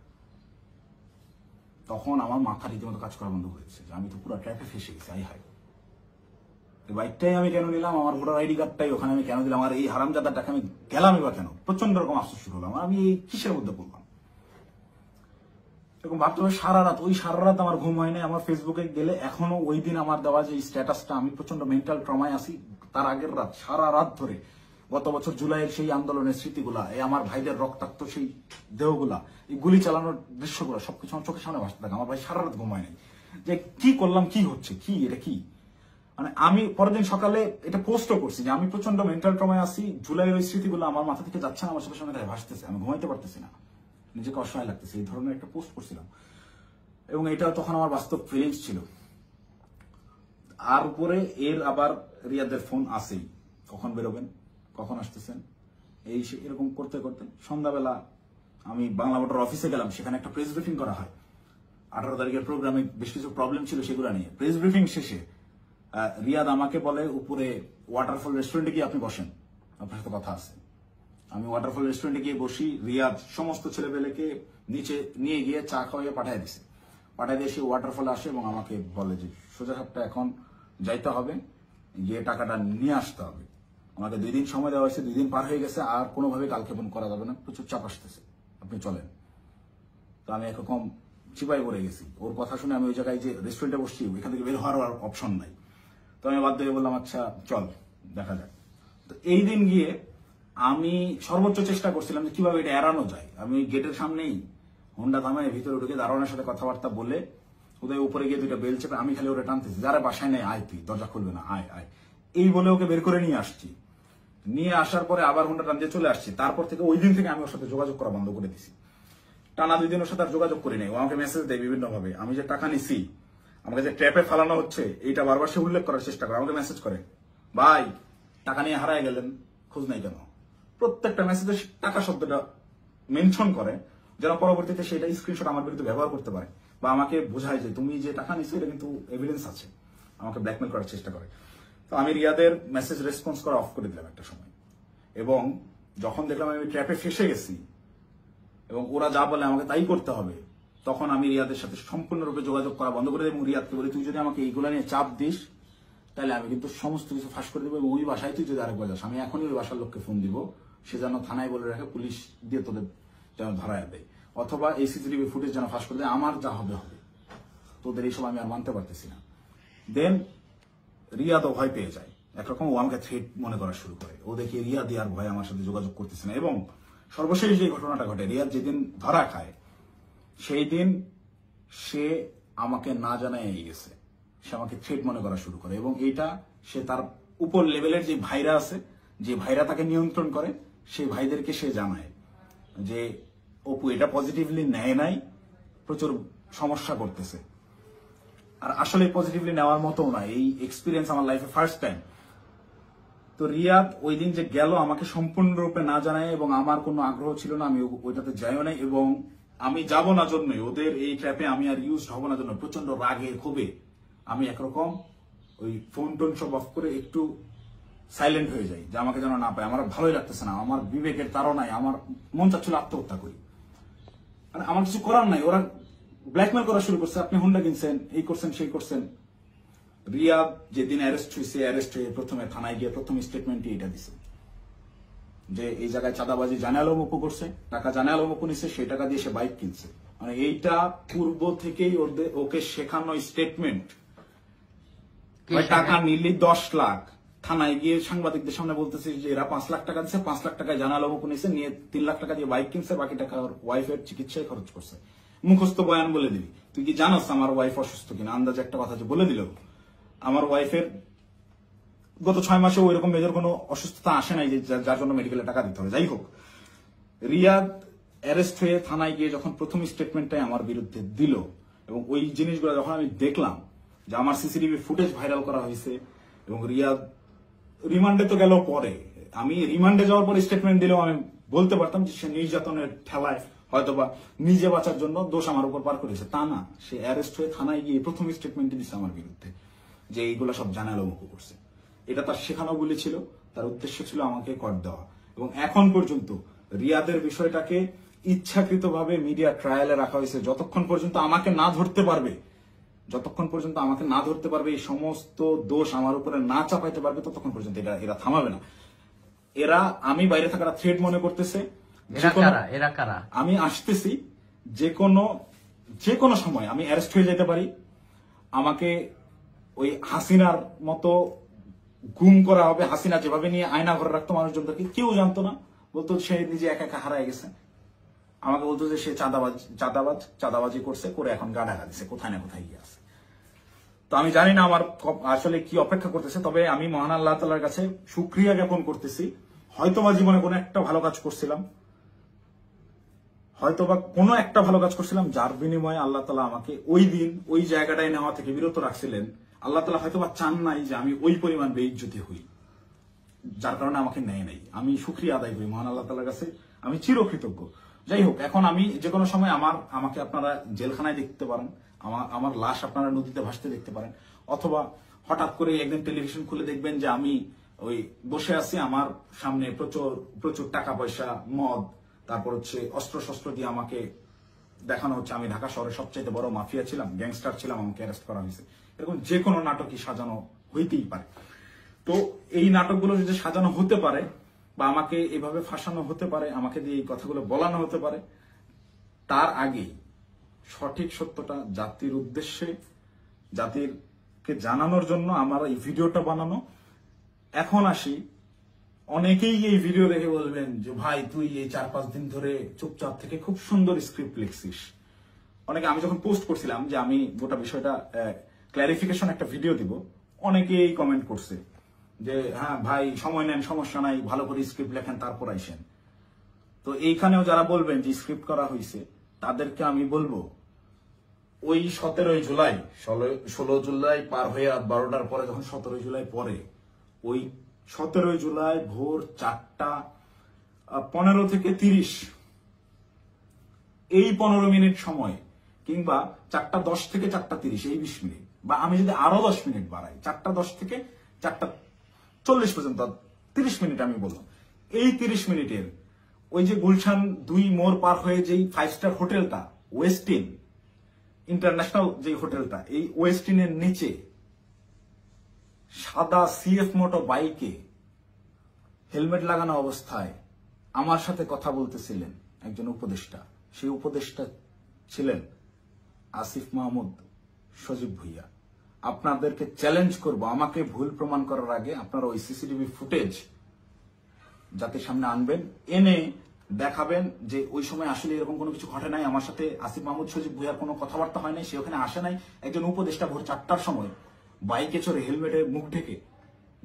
তখন আমার মাথা রীতিমতো কাজ করা বন্ধ করেছে যে আমি তো পুরো ট্র্যাপে ফেসে গেছি। আই হাই, বাইকটাই আমি কেন নিলাম, আমার ভোটার আইডি কার্ডটাই ওখানে আমি কেন দিলাম, আর এই হারামজাদার টাকা আমি গেলামই বা কেন। প্রচন্ড রকম আফসোস শুরু হলাম, আমি এই কিসের মধ্যে পড়লাম এরকম ভাবতে হবে। সারা রাত আমার ঘুম হয় নাই। আমার ফেসবুকে গেলে এখনো ওই দিন আমার দেওয়া যে স্ট্যাটাসটা, আমি প্রচন্ড মেন্টাল ট্রমায় আছি। তার আগের রাত, সারা রাত ধরে গত বছর জুলাইয়ের সেই আন্দোলনের স্মৃতিগুলা, এই আমার ভাইদের রক্তাক্ত সেই দেহগুলা, এই গুলি চালানোর দৃশ্যগুলো সবকিছু আমার চোখের সামনে ভাসতে থাকে। আমার ভাই সারা রাত ঘুম হয় নাই যে কি করলাম, কি হচ্ছে, কি এটা কি। মানে আমি পরের দিন সকালে এটা পোস্টও করছি যে আমি প্রচন্ড মেন্টাল ট্রমায় আছি। জুলাইয়ের ওই স্মৃতিগুলো আমার মাথা থেকে যাচ্ছে না, আমার চোখের সামনে ভাসতেছে, আমি ঘুমাইতে পারতেছি না, নিজেকে অসহায় লাগতেছে। এই ধরনের একটা পোস্ট করছিলাম এবং এটা তখন আমার বাস্তব ফিলিংস ছিল। আর উপরে এর আবার রিয়াদের ফোন আসেই, কখন বেরোবেন, কখন আসতেছেন, এই এরকম করতে করতে সন্ধ্যাবেলা আমি বাংলা মোটর অফিসে গেলাম। সেখানে একটা প্রেস ব্রিফিং করা হয় 18 তারিখের প্রোগ্রামে, বেশ কিছু প্রবলেম ছিল সেগুলো নিয়ে। প্রেস ব্রিফিং শেষে রিয়াদ আমাকে বলে উপরে ওয়াটারফল রেস্টুরেন্টে গিয়ে আপনি বসেন, আপনার সাথে কথা আছে। আমি ওয়াটারফল রেস্টুরেন্টে গিয়ে বসি। রিয়াদ সমস্ত ছেলেবেলেকে নিচে নিয়ে গিয়ে চা খাওয়াইয়ে পাঠিয়ে দিছে। পাঠিয়ে দিয়ে সে ওয়াটারফলে আসে এবং আমাকে বলে যে সোজা সাপটা এখন যাইতে হবে, গিয়ে টাকাটা নিয়ে আসতে হবে। আমাকে 2 দিন সময় দেওয়া হয়েছে, 2 দিন পার হয়ে গেছে, আর কোনোভাবে কালক্ষেপণ করা যাবে না, প্রচুর চাপ আসতেছে, আপনি চলেন। তো আমি একরকম চিপাই পড়ে গেছি। ওর কথা শুনে আমি ওই জায়গায় যে রেস্টুরেন্টে বসছি, ওইখান থেকে বের হওয়ার অপশন নাই। তো আমি বাধ্য হয়ে বললাম আচ্ছা চল দেখা যাক। তো এই দিন গিয়ে আমি সর্বোচ্চ চেষ্টা করছিলাম যে কিভাবে এটা এড়ানো যায়। আমি গেটের সামনেই হোন্ডা থামায় ভিতরে ঢুকে দারোয়ানের সাথে কথাবার্তা বলে ওদের উপরে গিয়ে 2টা বেল চেপে আমি খালি ওরা টানতেছি, যারা বাসায় নেই আয়, তুই দরজা খুলবে না, আয় আয়, এই বলে ওকে বের করে নিয়ে আসছি। নিয়ে আসার পরে আবার হোন্ডা টান দিয়ে চলে আসছি। তারপর থেকে ওই দিন থেকে আমি ওর সাথে যোগাযোগ করা বন্ধ করে দিছি। টানা 2 দিন ওর সাথে আর যোগাযোগ করি নাই। ও আমাকে মেসেজ দেয় বিভিন্ন ভাবে, আমি যে টাকা নিছি, আমাকে যে ট্র্যাপে ফালানো হচ্ছে, এইটা বারবার সে উল্লেখ করার চেষ্টা করে। আমাকে মেসেজ করে, ভাই টাকা নিয়ে হারায় গেলেন, খোঁজ নাই কেন। প্রত্যেকটা মেসেজে টাকা শব্দটা মেনশন করে, যেন পরবর্তীতে সেটা স্ক্রিনশট আমার বিরুদ্ধে ব্যবহার করতে পারে, বা আমাকে বোঝায় যে তুমি যে টাকা নিছো এটা কিন্তু এভিডেন্স আছে। আমাকে ব্ল্যাকমেল করার চেষ্টা করে। তো আমি রিয়াদের মেসেজ রেসপন্স করা অফ করে দিলাম একটা সময়। এবং যখন দেখলাম আমি ট্র্যাপে ফেসে গেছি এবং ওরা যা বলে আমাকে তাই করতে হবে, তখন আমি রিয়াদের সাথে সম্পূর্ণরূপে যোগাযোগ করা বন্ধ করে দিই এবং রিয়াদকে বলি তুই যদি আমাকে এইগুলা নিয়ে চাপ দিস তাহলে আমি কিন্তু সমস্ত কিছু ফাঁস করে দেবো, এবং ওই বাসায় তুই যদি আরেকবার যাস, আমি এখনই ওই বাসার লোককে ফোন দিব, সে যেন থানায় বলে রাখে, পুলিশ দিয়ে তোদের যেন ধরায় দেয়, অথবা এই সিসিটিভি ফুটেজ যেন ফাঁস করে দেয়, আমার যা হবে হবে, তোদের এইসব আমি আর মানতে পারতেছি না। দেন রিয়াদও ভয় পেয়ে যায়, একরকম ও আমাকে থ্রেট মনে করা শুরু করে। ও দেখে রিয়াদ আর ভয় আমার সাথে যোগাযোগ করতেছে না। এবং সর্বশেষ যে ঘটনাটা ঘটে, রিয়াদ যেদিন ধরা খায় সেই দিন সে আমাকে না জানায় গেছে, সে আমাকে থ্রেট মনে করা শুরু করে। এবং এইটা সে তার উপর লেভেলের যে ভাইরা আছে, যে ভাইরা তাকে নিয়ন্ত্রণ করে, সেই ভাইদেরকে সে জানায় যে অপু এটা পজিটিভলি নেয় নাই, প্রচুর সমস্যা করতেছে। আর আসলে পজিটিভলি নেওয়ার মতো না, এই এক্সপিরিয়েন্স আমার লাইফে ফার্স্ট টাইম। তো রিয়াদ ওই দিন যে গেল আমাকে সম্পূর্ণরূপে না জানায়, এবং আমার কোনো আগ্রহ ছিল না, আমি ওইটাতে যাইও নাই, এবং আমি যাব না জন্যই, ওদের এই ট্র্যাপে আমি আর ইউজ হব না জন্য প্রচন্ড রাগে ক্ষোভে আমি একরকম ওই ফোন টোন সব অফ করে একটু সাইলেন্ট হয়ে যাই, যে আমাকে যেন না পায়। আমার ভালোই লাগতেছে না, আমার বিবেকের তাড়নায় আমার মন চাচ্ছিল আত্মহত্যা করি। মানে আমার কিছু করার নাই, ওরা ব্ল্যাকমেল করা শুরু করছে, আপনি হুন্ডা কিনছেন, এই করছেন সেই করছেন। রিয়াদ যেদিন অ্যারেস্ট হয়ে প্রথমে থানায় গিয়ে প্রথম স্টেটমেন্টই এটা দিছে যে এই জায়গায় চাঁদাবাজি জানে আলম অপু করছে, টাকা জানে আলম অপু নিছে, সেই টাকা দিয়ে সে বাইক কিনছে। মানে এইটা পূর্ব থেকেই ওকে শেখানো স্টেটমেন্ট। টাকা নিলি 10 লাখ, থানায় গিয়ে সাংবাদিকদের সামনে বলতেছে যে এরা 5 লাখ টাকা দিচ্ছে, 5 লাখ টাকায় জানা আলম অপু নিছে, নিয়ে 3 লাখ টাকা দিয়ে বাইক কিনছে, বাকি টাকা ওর ওয়াইফের চিকিৎসায় খরচ করছে। মুখস্থ বয়ান বলে দিবি, তুই কি জানাস আমার ওয়াইফ অসুস্থ কিনা? আন্দাজে একটা কথা যে বলে দিল, আমার ওয়াইফের গত 6 মাসে ওই রকম মেজর কোনো অসুস্থতা আসে নাই যে যার জন্য মেডিকেলে টাকা দিতে হবে। যাই হোক, রিয়াদ অ্যারেস্ট হয়ে থানায় গিয়ে যখন প্রথম স্টেটমেন্টটাই আমার বিরুদ্ধে দিল, এবং ওই জিনিসগুলো যখন আমি দেখলাম যে আমার সিসিটিভি ফুটেজ ভাইরাল করা হয়েছে, এবং রিয়াদ রিমান্ডে তো গেল পরে, আমি রিমান্ডে যাওয়ার পরে স্টেটমেন্ট দিলেও আমি বলতে পারতাম যে সে নির্যাতনের ঠেলায় হয়তোবা নিজে বাঁচার জন্য দোষ আমার উপর পার করেছে। তা না, সে অ্যারেস্ট হয়ে থানায় গিয়ে প্রথম স্টেটমেন্ট দিচ্ছে আমার বিরুদ্ধে যে এইগুলো সব জানালো মুখ করছে। এটা তার শেখানো বলে ছিল, তার উদ্দেশ্য ছিল আমাকে কর দেওয়া। এবং এখন পর্যন্ত রিয়াদের বিষয়টাকে ইচ্ছাকৃতভাবে মিডিয়া ট্রায়ালে রাখা হয়েছে, যতক্ষণ পর্যন্ত আমাকে না ধরতে পারবে, এই সমস্ত দোষ আমার উপরে না চাপাইতে পারবে, ততক্ষণ পর্যন্ত এরা থামাবে না। এরা আমি বাইরে থাকার থ্রেট মনে করতেছে। আমি আসতেছি, যে কোনো সময় আমি অ্যারেস্ট হয়ে যেতে পারি, আমাকে ওই হাসিনার মতো গুম করা হবে। হাসিনা যেভাবে নিয়ে আয়না ঘরে রাখতো মানুষজনদেরকে, কেউ জানতো না, বলতো সে নিজে একা একা হারায় গেছে। আমাকে বলতো যে সে চাঁদাবাজি করছে, করে এখন গা ঢাকা দিছে, কোথায় না কোথায় গিয়ে আছে। তো আমি জানি না আমার আসলে কি অপেক্ষা করতেছে, তবে আমি মহান আল্লাহ তাআলার কাছে শুকরিয়া জ্ঞাপন করতেছি। হয়তোবা জীবনে কোনো একটা ভালো কাজ করছিলাম, যার বিনিময়ে আল্লাহ তাআলা আমাকে ওই দিন ওই জায়গাটায় নেওয়া থেকে বিরত রাখছিলেন। আল্লাহ তাআলা হয়তোবা চান নাই যে আমি ওই পরিমাণ বেইজ্জতি হই, যার কারণে আমাকে নেয় নাই। আমি শুকরিয়া আদায় করি মহান আল্লাহ তাআলার কাছে, আমি চিরকৃতজ্ঞ। যাই হোক, এখন আমি যে কোনো সময় আমাকে আপনারা জেলখানায় দেখতে পারেন, আমার লাশ আপনারা নদীতে ভাসতে দেখতে পারেন, অথবা হঠাৎ করে একদিন টেলিভিশন খুলে দেখবেন যে আমি ওই বসে আছি, আমার সামনে প্রচুর টাকা পয়সা, মদ, তারপর হচ্ছে অস্ত্র দিয়ে আমাকে দেখানো হচ্ছে আমি ঢাকা শহরের সবচেয়ে বড় মাফিয়া ছিলাম, গ্যাংস্টার ছিলাম, আমাকে অ্যারেস্ট করা হয়েছে। এরকম যে কোনো নাটকই সাজানো হইতেই পারে। তো এই নাটকগুলো যদি সাজানো হতে পারে, বা আমাকে এভাবে ফাঁসানো হতে পারে, আমাকে দিয়ে এই কথাগুলো বলানো হতে পারে, তার আগেই সঠিক সত্যটা জাতির উদ্দেশ্যে, জাতিরকে জানানোর জন্য আমার এই ভিডিওটা বানানো। এখন আসি, অনেকেই এই ভিডিও দেখে বলবেন যে ভাই তুই এই 4-5 দিন ধরে চুপচাপ থেকে খুব সুন্দর স্ক্রিপ্ট লিখছিস। অনেকে, আমি যখন পোস্ট করছিলাম যে আমি গোটা বিষয়টা ক্ল্যারিফিকেশন একটা ভিডিও দিব, অনেকেই কমেন্ট করছে যে হ্যাঁ ভাই সময় নেন, সমস্যা নাই, ভালো করে স্ক্রিপ্ট লেখেন, তারপর আইসেন। তো এইখানেও যারা বলবেন যে স্ক্রিপ্ট করা হয়েছে, তাদেরকে আমি বলবো ওই 17 জুলাই 16 জুলাই পার হয়ে রাত 12টার পরে, যখন 17 জুলাই পরে, ওই 17 জুলাই ভোর 4:15 থেকে 30 এই 15 মিনিট সময়, কিংবা 4:10 থেকে 4:30 এই 20 মিনিট, বা আমি যদি আরো 10 মিনিট বাড়াই, 4:10 থেকে 4:40 পর্যন্ত 30 মিনিট আমি বললাম, এই 30 মিনিটের ওই যে গুলশান 2 মোড় পার হয়ে যেই 5 স্টার হোটেলটা, ওয়েস্টিন ইন্টারন্যাশনাল যে হোটেলটা, এই ওয়েস্টিনের নিচে সাদা সিএফ মোটো বাইকে হেলমেট লাগানো অবস্থায় আমার সাথে কথা বলতেছিলেন একজন উপদেষ্টা। সেই উপদেষ্টা ছিলেন আসিফ মাহমুদ সজীব ভুইয়া। আপনাদেরকে চ্যালেঞ্জ করব, আমাকে ভুল প্রমাণ করার আগে আপনারা ওই সিসিটিভি ফুটেজ জাতির সামনে আনবেন, এনে দেখাবেন যে ওই সময় আসলে এরকম কোনো কিছু ঘটে নাই, আমার সাথে আসিফ মাহমুদ সজীব ভুইয়ার কোনো কথাবার্তা হয় নাই, সে ওখানে আসে নাই। একজন উপদেষ্টা ভোর 4টার সময় বাইকে চড়ে হেলমেটে মুখ ঢেকে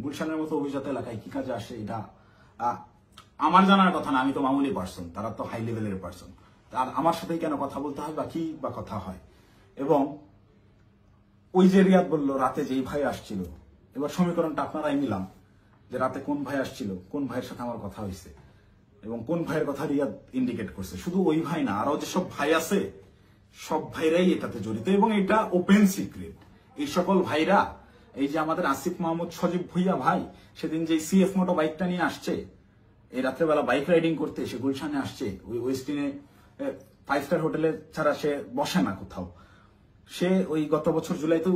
গুলশানের মতো অভিজাত এলাকায় কি কাজে আসে, এটা আমার জানার কথা না। আমি তো মামুলি পার্সন, তারা তো হাই লেভেলের পার্সন। আর আমার সাথেই কেন কথা বলতে হয়, বা কি বা কথা হয়। এবং ওই যে রিয়াদ বলল রাতে যেই ভাই আসছিল, এবার সমীকরণটা আপনারাই মিলাম যে রাতে কোন ভাই আসছিল, কোন ভাইয়ের সাথে আমার কথা হয়েছে এবং কোন ভাইয়ের কথা রিয়াদ ইন্ডিকেট করছে। শুধু ওই ভাই না, আরো যেসব ভাই আছে সব ভাইরাই এটাতে জড়িত এবং এটা ওপেন সিক্রেট। এই সকল ভাইরা, এই যে আমাদের আসিফ মাহমুদ সজীব ভুইয়া ভাই সেদিন যে সিএফ মোটো বাইকটা নিয়ে আসছে, এই রাত্রেবেলা বাইক রাইডিং করতে সে গুলশানে আসছে, ওই ওয়েস্টিনে 5 স্টার হোটেলে ছাড়া সে বসে না কোথাও। সে ওই গত বছর জুলাইতেও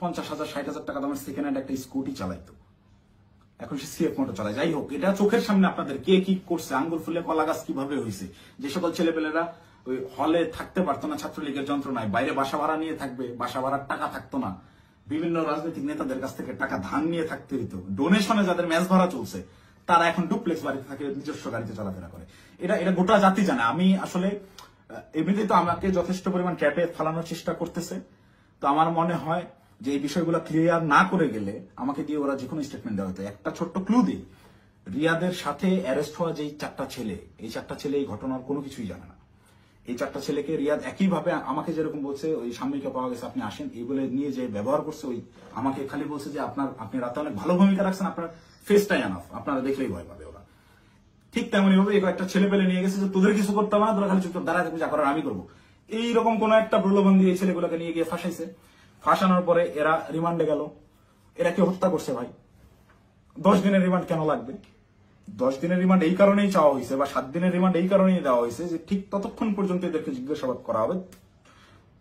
50,000 60,000 টাকা দামের সেকেন্ড হ্যান্ড একটা স্কুটি চালাইতো, এখন সে সিএফ মোটর চালায়। যাই হোক, এটা চোখের সামনে আপনাদের কে কি করছে, আঙ্গুল ফুলে কলা গাছ কিভাবে হয়েছে। যে সকল ছেলেপেলেরা ওই হলে থাকতে পারতো না ছাত্রলীগের যন্ত্রণায়, বাইরে বাসা ভাড়া নিয়ে থাকবে, বাসা ভাড়ার টাকা থাকতো না, বিভিন্ন রাজনৈতিক নেতাদের কাছ থেকে টাকা ধান নিয়ে থাকতে হইতো, ডোনেশনে যাদের ম্যাচ ভাড়া চলছে তারা এখন ডুপ্লেক্স বাড়িতে থাকে, নিজস্ব গাড়িতে চলাফেরা করে। এটা গোটা জাতি জানে। আমি আসলে এমনিতেই তো আমাকে যথেষ্ট পরিমাণ ট্র্যাপে ফেলানোর চেষ্টা করতেছে। তো আমার মনে হয় যে এই বিষয়গুলো ক্লিয়ার না করে গেলে আমাকে দিয়ে ওরা যে কোনো স্টেটমেন্ট দেওয়া হতো। একটা ছোট্ট ক্লু দিই, রিয়াদের সাথে অ্যারেস্ট হওয়া যেই 4টা ছেলে, এই 4টা ছেলে এই ঘটনার কোনো কিছুই জানে না। এই 4টা ছেলেকে রিয়াদ একইভাবে আমাকে যেরকম বলছে ওই সাময়িকা পাওয়া গেছে আপনি আসেন এই বলে নিয়ে যে ব্যবহার করছে, ওই আমাকে খালি বলছে যে আপনি রাতে অনেক ভালো ভূমিকা রাখছেন, আপনার ফেসটাই আনাফ, আপনারা দেখলেই ভয় পাবে ওরা। ঠিক তেমনই ভাবে এই একটা ছেলে পেলে নিয়ে গেছে যে তোদের কিছু করতে হবে না, তোরা খালি চুপচাপ দাঁড়ায় থাকবি, যা করার আমি করবো। এইরকম কোন একটা প্রলোভন দিয়ে এই ছেলেগুলোকে নিয়ে গিয়ে ফাঁসাইছে। ফাঁসানোর পরে এরা রিমান্ডে গেল। এরা কি হত্যা করছে ভাই? 10 দিনের রিমান্ড কেন লাগবে? 10 দিনের রিমান্ড এই কারণেই চাওয়া হয়েছে বা 7 দিনের রিমান্ড এই কারণেই দেওয়া হয়েছে যে ঠিক ততক্ষণ পর্যন্ত এদেরকে জিজ্ঞাসাবাদ করা হবে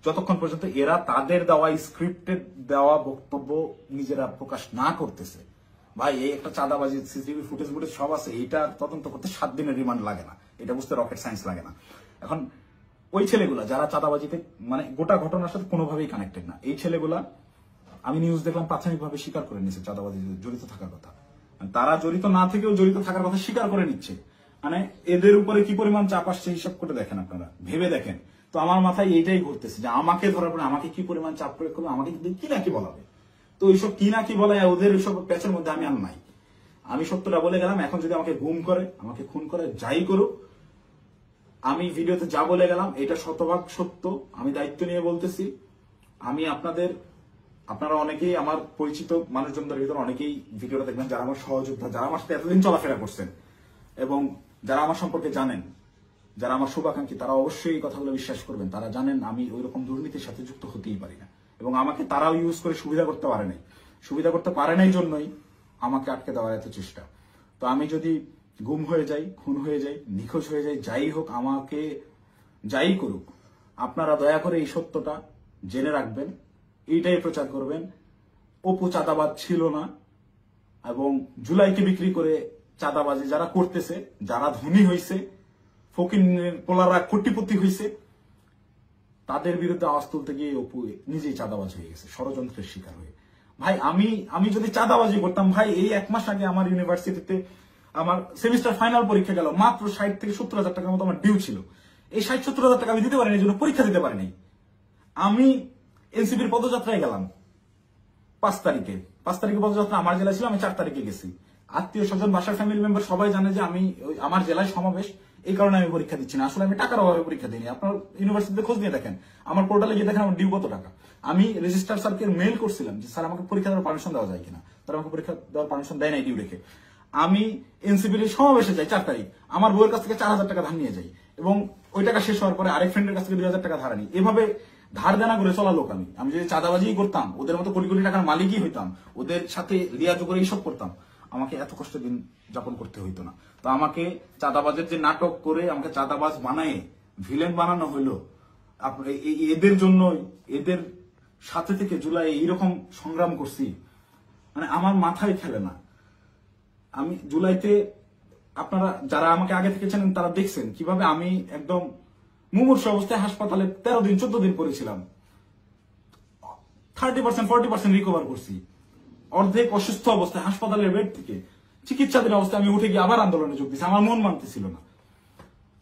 যতক্ষণ পর্যন্ত এরা তাদের দেওয়া স্ক্রিপ্টেড দেওয়া বক্তব্য নিজেরা প্রকাশ না করতেছে। ভাই এই একটা চাঁদাবাজি সিসিটিভি ফুটেজ সব আছে, এটা তদন্ত করতে 7 দিনের রিমান্ড লাগে না, এটা বুঝতে রকেট সায়েন্স লাগে না। এখন ওই ছেলেগুলা যারা চাঁদাবাজিতে মানে গোটা ঘটনার সাথে কোনোভাবেই কানেক্টেড না, এই ছেলেগুলা আমি নিউজ দেখলাম প্রাথমিকভাবে স্বীকার করে নিচ্ছে চাঁদাবাজি জড়িত থাকার কথা। তারা জড়িত না থেকেও জড়িত থাকার কথা স্বীকার করে নিচ্ছে। মানে এদের উপরে কি পরিমাণ চাপ আসছে হিসাব করে দেখেন, আপনারা ভেবে দেখেন। তো আমার মাথায় এইটাই ঘুরতেছে যে আমাকে ধরার পরে আমাকে কি পরিমাণ চাপ প্রয়োগ করবে, আমাকে কি না কি বলাবে। তো এইসব কি না কি বলে ওদের এইসব প্যাচের মধ্যে আমি আর নাই। আমি সত্যটা বলে গেলাম, এখন যদি আমাকে গুম করে, আমাকে খুন করে, যাই করুক, আমি ভিডিওতে যা বলে গেলাম এটা শতভাগ সত্য, আমি দায়িত্ব নিয়ে বলতেছি। আমি আপনারা অনেকেই আমার পরিচিত মানুষজনদের ভিতরে অনেকেই ভিডিওটা দেখবেন যারা আমার সহযোদ্ধা, যারা আমার সাথে এতদিন চলাফেরা করছেন এবং যারা আমার সম্পর্কে জানেন, যারা আমার শুভাকাঙ্ক্ষী, তারা অবশ্যই এই কথাগুলো বিশ্বাস করবেন। তারা জানেন আমি ওই রকম দুর্নীতির সাথে যুক্ত হতেই পারি না এবং আমাকে তারাও ইউজ করে সুবিধা করতে পারে নাই। সুবিধা করতে পারে নাই জন্যই আমাকে আটকে দেওয়ার এত চেষ্টা। তো আমি যদি গুম হয়ে যাই, খুন হয়ে যাই, নিখোঁজ হয়ে যাই, যাই হোক, আমাকে যাই করুক, আপনারা দয়া করে এই সত্যটা জেনে রাখবেন, এইটাই প্রচার করবেন। অপু চাঁদাবাজ ছিল না এবং জুলাইকে বিক্রি করে চাঁদাবাজি যারা করতেছে, যারা ধনী হয়েছে, ফকিরের পোলারা কোটিপতি হয়েছে, তাদের বিরুদ্ধে আওয়াজ তুলতে গিয়ে অপু নিজেই চাঁদাবাজ হয়ে গেছে, ষড়যন্ত্রের শিকার হয়ে। ভাই আমি যদি চাঁদাবাজি করতাম, ভাই এই 1 মাস আগে আমার ইউনিভার্সিটিতে আমার সেমিস্টার ফাইনাল পরীক্ষা গেল, মাত্র 60 থেকে 70,000 টাকার মতো আমার ডিউ ছিল। এই 60-70,000 টাকা আমি দিতে পারিনি, এই জন্য পরীক্ষা দিতে পারিনি। আমি এনসিপির পদযাত্রায় গেলাম 5 তারিখে পদযাত্রা আমার জেলায় ছিল, আমি 4 তারিখে গেছি। আত্মীয় স্বজন, বাসার ফ্যামিলি মেম্বার সবাই জানে যে আমি আমার জেলায় সমাবেশ, এই কারণে আমি পরীক্ষা দিচ্ছি না। আসলে আমি টাকার অভাবে পরীক্ষা দিইনি। আপনার ইউনিভার্সিটিতে খোঁজ নিয়ে দেখেন, আমার পোর্টালে গিয়ে দেখেন আমার ডিউ কত টাকা। আমি রেজিস্ট্রার স্যারকে মেইল করছিলাম যে স্যার আমাকে পরীক্ষা দেওয়ার পারমিশন দেওয়া যায় কিনা, তারা আমাকে পরীক্ষা দেওয়ার পারমিশন দেয় নাই ডিউ রেখে। আমি এনসিপির সমাবেশে যাই 4 তারিখ, আমার বউয়ের কাছ থেকে 4,000 টাকা ধার নিয়ে যাই এবং ওই টাকা শেষ হওয়ার পরে আরেক ফ্রেন্ডের কাছ থেকে 2,000 টাকা ধার আনি। এভাবে ধার দেনা করে চলা লোক আমি যদি চাঁদাবাজি করতাম, ওদের মতো কোটি কোটি টাকার মালিকই হইতাম, ওদের সাথে লিয়াজু করে এইসব করতাম, আমাকে এত কষ্ট দিন যাপন করতে হইতো না। তো আমাকে চাঁদাবাজের যে নাটক করে আমাকে চাঁদাবাজ বানায় ভিলেন বানানো হইলো, এদের জন্য, এদের সাথে থেকে জুলাই এইরকম সংগ্রাম করছি, মানে আমার মাথায় খেলে না। আমি জুলাইতে, আপনারা যারা আমাকে আগে থেকে চেনেন তারা দেখছেন কিভাবে আমি একদম মুমূর্ষু অবস্থায় হাসপাতালে 13 দিন 14 দিন পড়েছিলাম। 30% 40% রিকভার করছি। অর্ধেক অসুস্থ অবস্থায় হাসপাতালের বেড থেকে চিকিৎসাধীন অবস্থায় আমি উঠে গিয়ে আবার আন্দোলনে যোগ দিয়েছি। আমার মন মানতেছিল না,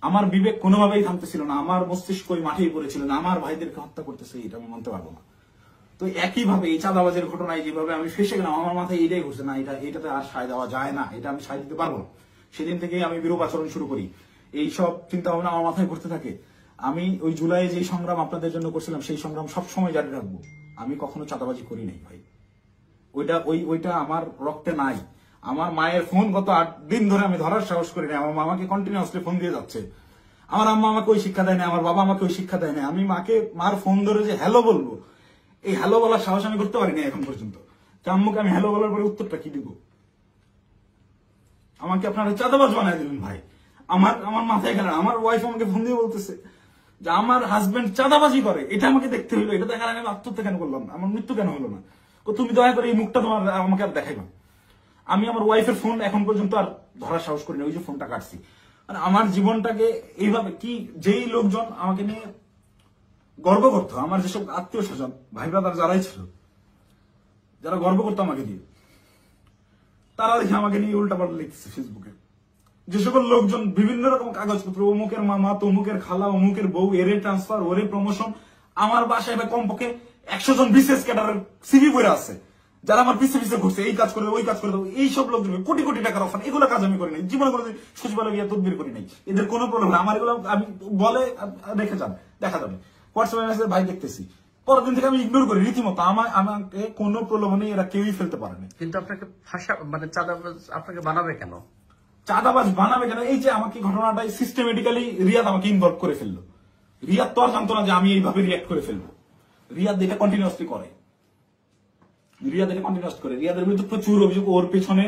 আমার বিবেক কোনোভাবেই থামতেছিল না, আমার মস্তিষ্ক মাঠেই পড়েছিল না, আমার ভাইদেরকে হত্যা করতেছে, এটা আমি মানতে পারবো না। তো একইভাবে এই চাঁদাবাজের ঘটনায় যেভাবে আমি ফেসে গেলাম, আমার মাথায় এইটাই ঘুরছে, না এটাতে আর সায় দেওয়া যায় না, এটা আমি সায় দিতে পারবো না। সেদিন থেকেই আমি বিরূপ আচরণ শুরু করি, এইসব চিন্তা ভাবনা আমার মাথায় ঘুরতে থাকে। আমি ওই জুলাই যে সংগ্রাম আপনাদের জন্য করছিলাম সেই সংগ্রাম সবসময় জারি রাখবো। আমি কখনো চাঁদাবাজি করি নাই ভাই, ওইটা আমার রক্তে নাই। আমার মায়ের ফোন গত 8 দিন ধরে আমি ধরার সাহস করি না। আমার মামাকে কন্টিনিউয়াসলি ফোন দিয়ে যাচ্ছে। আমার আম্মা আমাকে ওই শিক্ষা দেয় না, আমার বাবা আমাকে ওই শিক্ষা দেয় না। আমি মার ফোন ধরে যে হ্যালো বলবো, এই হ্যালো বলার সাহস আমি করতে পারিনি এখন পর্যন্ত। আম্মুকে আমি হ্যালো বলার পরে উত্তরটা কি দিব? আমাকে আপনারা চাঁদাবাজ বানায় দিলেন ভাই। আমার মাথায় গেল। আমার ওয়াইফ আমাকে ফোন দিয়ে বলতেছে যে আমার হাজবেন্ড চাঁদাবাজি করে, এটা আমাকে দেখতে হইলো। এটা দেখার আমি আত্মহত্যা কেন করলাম না, আমার মৃত্যু কেন হলো না? তুমি দয়া করে এই মুখটা তোমার আমাকে আর দেখাইবা। আমি আমার ওয়াইফের ফোন এখন পর্যন্ত আর ধরার সাহস করি না, ওই যে ফোনটা কাটছি। মানে আমার জীবনটাকে এইভাবে কি যেই লোকজন আমাকে নিয়ে গর্ব করতো, আমার যেসব আত্মীয় স্বজন ভাই ব্রাদার যারাই ছিল, যারা গর্ব করতো আমাকে দিয়ে, তারা দেখে আমাকে নিয়ে উল্টাপাল্টা লিখতেছে ফেসবুকে। যে সকল লোকজন বিভিন্ন রকম কাগজপত্র, অমুকের মামা, তমুকের খালা, অমুকের বউ, এরে ট্রান্সফার, ওরে প্রমোশন, আমার বাসায় কমপক্ষে 100 জন বিশেষ ক্যাডারের সিভি বইরা আছে, যারা আমার পিছে পিছে ঘুরছে, এই কাজ করে ওই কাজ করে দেবো, এইসব লোকজন কোটি কোটি টাকার অফার, এগুলো কাজ আমি করি নাই জীবনে, করে সচিবালয় গিয়ে তদবির করি নাই। এদের কোনো প্রবলেম না। আমার এগুলো আমি বলে রেখে যান, দেখা যাবে হোয়াটসঅ্যাপে মেসেজ ভাই দেখতেছি, পরের দিন থেকে আমি ইগনোর করি রীতিমতো। আমাকে কোনো প্রলোভনে এরা কেউই ফেলতে পারেনি। কিন্তু আপনাকে ভাষা মানে চাঁদাবাজ আপনাকে বানাবে কেন? চাঁদাবাজ বানাবে কেন? এই যে আমাকে ঘটনাটাই সিস্টেমেটিক্যালি রিয়াদ আমাকে ইনভলভ করে ফেললো। রিয়াদ তো আর জানতো না যে আমি এইভাবে রিয়াক্ট করে ফেলবো। রিয়াদ এটা কন্টিনিউয়াসলি করে। রিয়াদের বিরুদ্ধে প্রচুর অভিযোগ। ওর পেছনে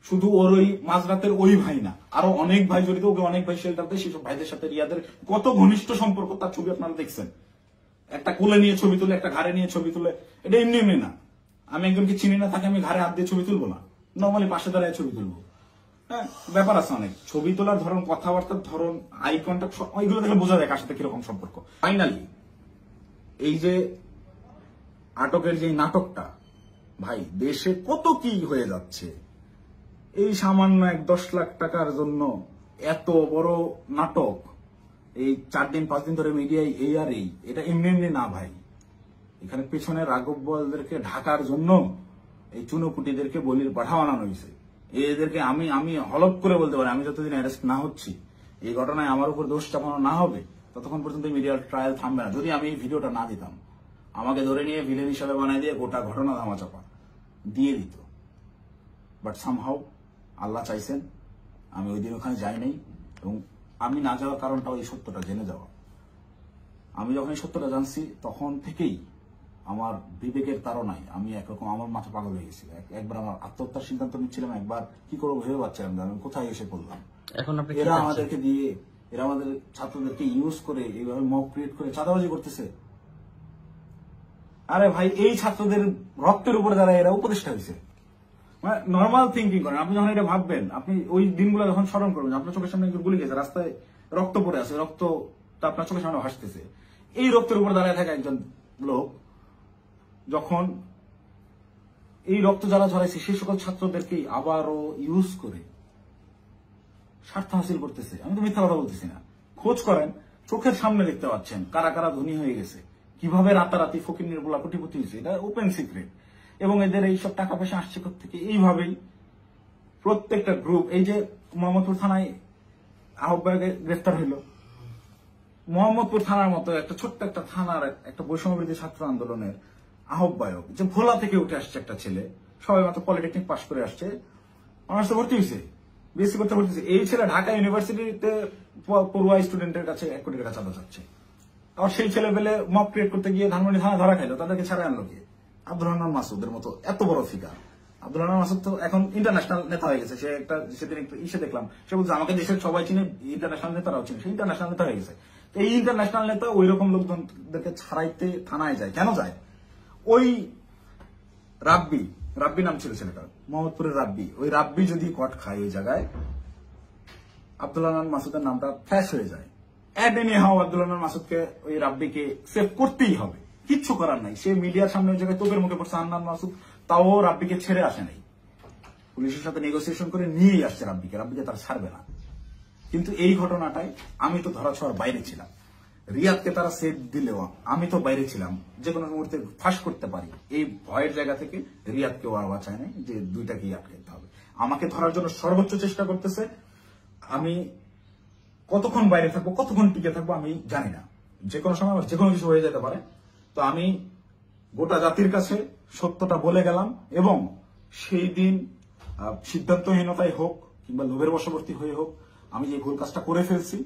শুধু ওর ওই মাঝরাতের ওই ভাই না, আরো অনেক ভাই জড়িত। ওকে অনেক ভাই শেল্টার দেয়। সেসব ভাইদের সাথে রিয়াদের কত ঘনিষ্ঠ সম্পর্ক, তার ছবি আপনারা দেখছেন। একটা কোলে নিয়ে ছবি তুলে, একটা ঘাড়ে নিয়ে ছবি তুলে। এটা এমনি এমনি না। আমি একজনকে চিনি না, তাকে আমি ঘাড়ে হাত দিয়ে ছবি তুলবো না, নর্মালি পাশে দাঁড়ায় ছবি তুলবো। হ্যাঁ, ব্যাপার আছে অনেক। ছবি তোলার ধরন, কথাবার্তার ধরন, আই কন্ট্যাক্ট, ওইগুলো দেখলে বোঝা যায় কার সাথে কিরকম সম্পর্ক। ফাইনালি এই যে আটকের যে নাটকটা, ভাই দেশে কত কি হয়ে যাচ্ছে। এই সামান্য 10 লাখ টাকার জন্য এত বড় নাটক, এই 4 দিন 5 দিন ধরে মিডিয়ায় এই আর এই, এটা এমনি এমনি না ভাই। এখানে পেছনে রাঘব বোয়ালদেরকে ঢাকার জন্য এই চুনোপুটিদেরকে বলির পাঠা বানানো হয়েছে। এদেরকে আমি হলপ করে বলতে পারি, আমি যতদিন অ্যারেস্ট না হচ্ছি, এই ঘটনায় আমার উপর দোষ চাপানো না হবে, ততক্ষণ পর্যন্ত মিডিয়ার ট্রায়াল থামবে না। যদি আমি এই ভিডিওটা না দিতাম, আমাকে ধরে নিয়ে ভিলেন হিসাবে বানাই দিয়ে গোটা ঘটনা ধামাচাপা দিয়ে দিত। বাট সামহাউ আল্লাহ চাইছেন আমি ওই দিন ওখানে যাই নাই। এবং আমি না যাওয়ার কারণটা ওই সত্যটা জেনে যাওয়া। আমি যখন এই সত্যটা জানছি, তখন থেকেই আমার বিবেকের তাড়নায় আমি একরকম আমার মাথা পাগল হয়ে গেছিল। একবার আমার আত্মহত্যার সিদ্ধান্ত নিচ্ছিলাম, একবার কি করবো ভেবে পাচ্ছিলাম যে আমি কোথায় এসে পড়লাম। এরা আমাদেরকে দিয়ে, এরা আমাদের ছাত্রদেরকে ইউজ করে এইভাবে মব ক্রিয়েট করে চাঁদাবাজি করতেছে। আরে ভাই, এই ছাত্রদের রক্তের উপরে যারা এরা উপদেষ্টা হয়েছে, মানে নর্মাল থিঙ্কিং করেন। আপনি যখন এটা ভাববেন, আপনি ওই দিনগুলো যখন স্মরণ করবেন, আপনার চোখের সামনে একজন গুলি গেছে, রাস্তায় রক্ত পড়ে আছে, রক্তটা আপনার চোখের সামনে ভাসতেছে। এই রক্তের উপর দাঁড়ায় থাকা একজন লোক যখন এই রক্ত যারা ঝরাইছে সেই সকল ছাত্রদেরকে আবারও ইউজ করে স্বার্থ হাসিল করতেছে। আমি তো মিথ্যা কথা বলতেছি না। খোঁজ করেন, চোখের সামনে দেখতে পাচ্ছেন কারা কারা ধনী হয়ে গেছে, কিভাবে রাতারাতি ফকির নির্বলা কোটিপতি হয়েছে। এটা ওপেন সিক্রেট। এবং এদের এইসব টাকা পয়সা আসছে থেকে এইভাবেই প্রত্যেকটা গ্রুপ। এই যে মোহাম্মদপুর থানায় আহ্বায়ক গ্রেফতার হইল, মোহাম্মদপুর থানার মতো একটা ছোট্ট একটা থানার একটা বৈষম্যবিরোধী ছাত্র আন্দোলনের আহ্বায়ক, যে ভোলা থেকে উঠে আসছে একটা ছেলে, সবাই মাত্র পলিটেকনিক পাশ করে আসছে, অনার্সে ভর্তি হয়েছে, বিএসসি করতে ভর্তি হয়েছে। এই ছেলে ঢাকা ইউনিভার্সিটিতে পড়ুয়া স্টুডেন্টের কাছে 1 কোটি টাকা চাঁদা চাচ্ছে। আর সেই ছেলে পেলে মব ক্রিয়েট করতে গিয়ে ধানমন্ডি থানা ধরা খাইলো, তাদেরকে ছাড়া আনলো কে? আব্দুল হান্নান মাসুদের মতো এত বড় ফিগার। আব্দুল হান্নান মাসুদ তো এখন ইন্টারন্যাশনাল নেতা হয়ে গেছে। সে একটা সেদিন একটু ইসে দেখলাম, সে বলছে আমাকে দেশের সবাই চিনে, ইন্টারন্যাশনাল নেতারাও চিনে। সে ইন্টারন্যাশনাল নেতা হয়ে গেছে। এই ইন্টারন্যাশনাল নেতা ওই রকম লোকজনদেরকে ছাড়াইতে থানায় যায়। কেন যায়? ওই রাব্বি নাম ছিল ছেলেটার, মোহাম্মদপুরের রাব্বি। ওই রাব্বি যদি কট খায় ওই জায়গায়, আব্দুল হান্নান মাসুদের নামটা ফ্ল্যাশ হয়ে যায়। আব্দুল হান্নান মাসুদকে, ওই রাব্বিকে সেভ করতেই হবে, কিচ্ছু করার নাই। সে মিডিয়ার সামনে ওই জায়গায় তোপের মুখে পড়ছে হান্নান মাসুদ, তাও রাব্বিকে ছেড়ে আসে নাই। পুলিশের সাথে নেগোসিয়েশন করে নিয়েই আসছে রাব্বিকে তারা ছাড়বে না। কিন্তু এই ঘটনাটাই আমি তো ধরা ছোঁয়ার বাইরে ছিলাম। রিয়াদকে তারা সেভ দিলেও আমি তো বাইরে ছিলাম, যে কোনো মুহূর্তে ফাঁস করতে পারি। এই ভয়ের জায়গা থেকে রিয়াদকেও আর বাঁচায় নাই যে দুইটাকেই আটকাতে হবে। আমাকে ধরার জন্য সর্বোচ্চ চেষ্টা করতেছে। আমি কতক্ষণ বাইরে থাকবো, কতক্ষণ টিকে থাকবো আমি জানি না। যে কোনো সময় আমার যে কোনো কিছু হয়ে যেতে পারে। তো আমি গোটা জাতির কাছে সত্যটা বলে গেলাম, এবং সেই দিন সিদ্ধান্তহীনতায় হোক কিংবা লোভের বশবর্তী হয়ে হোক, আমি যে ভুল কাজটা করে ফেলছি,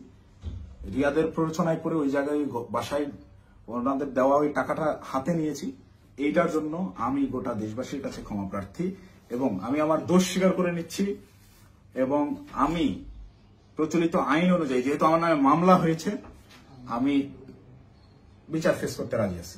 রিয়াদের প্ররোচনায় পড়ে ওই জায়গায় বাসায় ওনাদের দেওয়া ওই টাকাটা হাতে নিয়েছি, এইটার জন্য আমি গোটা দেশবাসীর কাছে ক্ষমা প্রার্থী, এবং আমি আমার দোষ স্বীকার করে নিচ্ছি। এবং আমি প্রচলিত আইন অনুযায়ী, যেহেতু আমার নামে মামলা হয়েছে, আমি বিচার ফেস করতে রাজি আছি।